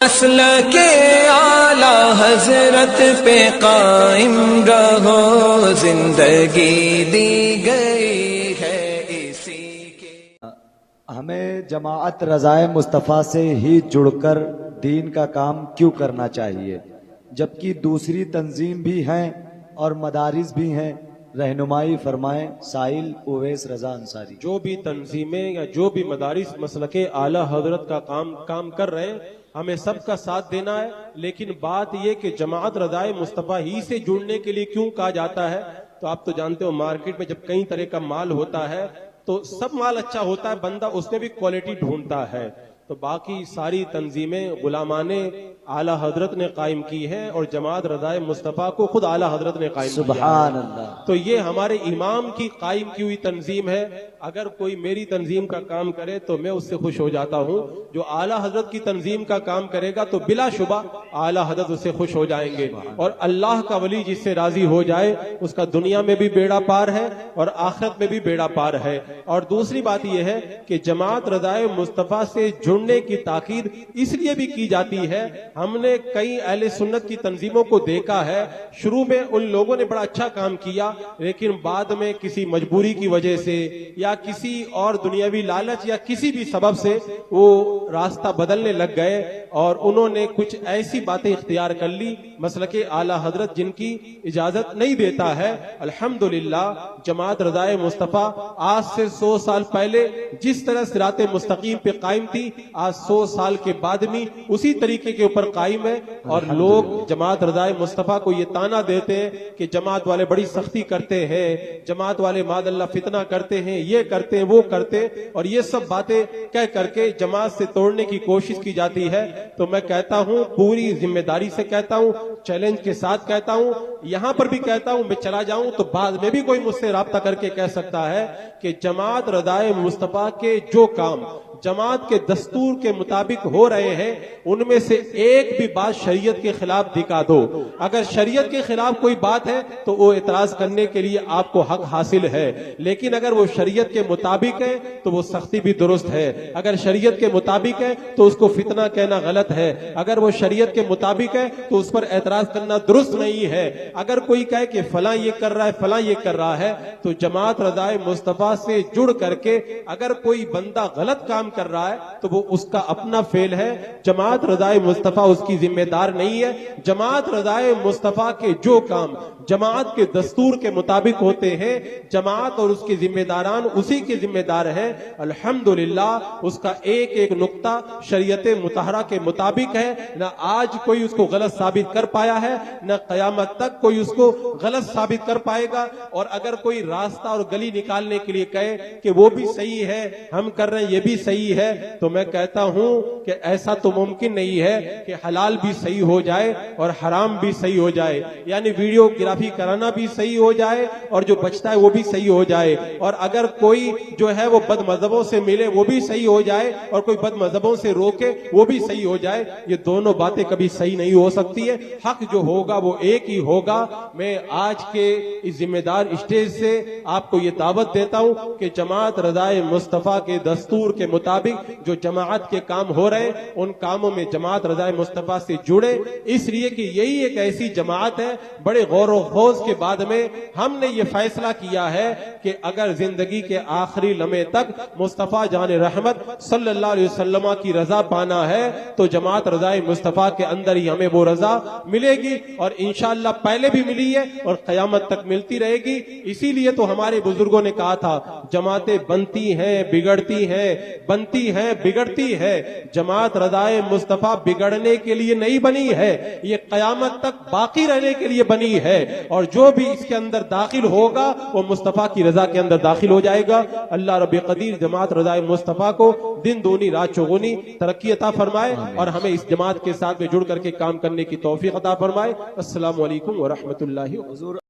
असल के आला हजरत पे कायम रहो, जिंदगी दी गई है इसी के। हमें जमाअत रज़ाए मुस्तफ़ा से ही जुड़कर दीन का काम क्यों करना चाहिए, जबकि दूसरी तंजीम भी हैं और मदारिस भी हैं। रहनुमाई फरमाएं साइल उवैस रजा अंसारी। जो भी तंजीमें या जो भी मदारिस मसलके आला हजरत का काम कर रहे हैं, हमें सबका साथ देना है। लेकिन बात यह कि जमाअत रज़ाए मुस्तफ़ा ही से जुड़ने के लिए क्यों कहा जाता है, तो आप तो जानते हो मार्केट में जब कई तरह का माल होता है तो सब माल अच्छा होता है, बंदा उसमें भी क्वालिटी ढूंढता है। तो बाकी सारी तंजीमें गुलामाने आला हजरत ने कायम की है और जमात रज़ाए मुस्तफ़ा को खुद आला हजरत ने कायम किया। सुभान अल्लाह। तो ये हमारे इमाम की कायम की हुई तंजीम है। अगर कोई मेरी तंजीम का काम करे तो मैं उससे खुश हो जाता हूँ। जो आला हजरत की तंजीम का काम करेगा तो बिलाशुबा आला हजरत उससे खुश हो जाएंगे। और अल्लाह का वली जिससे राजी हो जाए उसका दुनिया में भी बेड़ा पार है और आखिरत में भी बेड़ा पार है। और दूसरी बात यह है कि जमात रज़ाए मुस्तफ़ा से जुड़ने की ताकीद इसलिए भी की जाती है। हमने कई अहले सुन्नत की तंजीमों को देखा है, शुरू में उन लोगों ने बड़ा अच्छा काम किया, लेकिन बाद में किसी मजबूरी की वजह से या किसी और दुनियावी लालच या किसी भी सबब से वो रास्ता बदलने लग गए और उन्होंने कुछ ऐसी बातें इख्तियार कर ली मसलके आला हजरत जिनकी इजाजत नहीं देता है। अल्हम्दुलिल्लाह जमात रज़ाए मुस्तफ़ा आज से 100 साल पहले जिस तरह सिराते मुस्तकीम पे कायम थी, आज 100 साल के बाद भी उसी तरीके के ऊपर कायम है। और लोग जमात रज़ाए मुस्तफ़ा को ये ताना देते हैं कि जमात वाले बड़ी सख्ती करते हैं, जमात वाले मादअल्लाह फितना करते हैं, ये करते हैं वो करते हैं, और ये सब बातें कह करके जमात से तोड़ने की कोशिश की जाती है। तो मैं कहता हूं, पूरी जिम्मेदारी से कहता हूं, चैलेंज के साथ कहता हूं, यहां पर भी कहता हूं, मैं चला जाऊं तो बाद में भी कोई मुझसे राब्ता करके कह सकता है कि जमात रज़ाए मुस्तफ़ा के जो काम जमात के दस्तूर के मुताबिक हो रहे हैं उनमें से एक भी बात शरीयत के खिलाफ दिखा दो। अगर शरीयत के खिलाफ कोई बात है तो वो एतराज करने के लिए आपको हक हासिल है, लेकिन अगर वो शरीयत के मुताबिक है तो वो सख्ती भी दुरुस्त है। अगर शरीयत के मुताबिक है तो उसको फितना कहना गलत है। अगर वो शरीयत के मुताबिक है तो उस पर एतराज करना दुरुस्त नहीं है। अगर कोई कहे कि फला ये कर रहा है फला ये कर रहा है, तो जमात रज़ाए मुस्तफ़ा से जुड़ करके अगर कोई बंदा गलत काम कर रहा है तो वो उसका अपना फेल है, जमात रज़ाए मुस्तफ़ा उसकी जिम्मेदार नहीं है। जमात रज़ाए मुस्तफ़ा के जो काम जमात के दस्तूर के मुताबिक होते हैं, जमात और उसके जिम्मेदारान उसी के जिम्मेदार हैं। अल्हम्दुलिल्लाह उसका एक एक नुक्ता शरीयत मुतहरा के मुताबिक है। न आज कोई उसको गलत साबित कर पाया है, न कयामत तक कोई उसको गलत साबित कर पाएगा। और अगर कोई रास्ता और गली निकालने के लिए कहे कि वो भी सही है, हम कर रहे हैं ये भी सही है, तो मैं कहता हूं कि ऐसा तो मुमकिन नहीं है कि हलाल भी सही हो जाए और हराम भी सही हो जाए, यानी वीडियोग्राफी कराना भी सही हो जाए और जो बचता है वो भी सही हो जाए। और अगर कोई जो है वो बद मजहबों से मिले वो भी सही हो जाए और कोई बद मजहबों से रोके वो भी सही हो जाए। ये दोनों बातें कभी सही नहीं हो सकती है। हक जो होगा वो एक ही होगा। मैं आज के इस जिम्मेदार स्टेज से आपको ये दावत देता हूं कि जमात रज़ाए मुस्तफ़ा के दस्तूर के मुताबिक जो जमात के काम हो रहे हैं उन कामों में जमात रज़ाए मुस्तफ़ा से जुड़े, इसलिए कि यही एक ऐसी जमात है। बड़े गौर व खौज के बाद में हमने ये फैसला किया है कि अगर जिंदगी के आखिरी लम्हे तक मुस्तफ़ा जान रहमत सल्लल्लाहु अलैहि वसल्लम की रजा पाना है तो जमात रज़ाए मुस्तफ़ा के अंदर ही हमें वो रजा मिलेगी। और इंशाअल्लाह पहले भी मिली है और क़यामत तक मिलती रहेगी। इसीलिए तो हमारे बुजुर्गों ने कहा था, जमातें बनती हैं बिगड़ती हैं, बनती है बिगड़ती है, जमात रज़ाए मुस्तफ़ा बिगड़ने के लिए नहीं बनी है, ये क़यामत तक बाकी रहने के लिए बनी है। और जो भी इसके अंदर दाखिल होगा वो मुस्तफ़ा की रजा के अंदर दाखिल हो जाएगा। अल्लाह रब्बे क़दीर जमात रज़ाए मुस्तफ़ा को दिन दूनी रात चौगुनी तरक्की अता फरमाए और हमें इस जमात के साथ में जुड़ करके काम करने की तौफीक अता फरमाए। अस्सलामु अलैकुम व रहमतुल्लाहि व बरकातहू।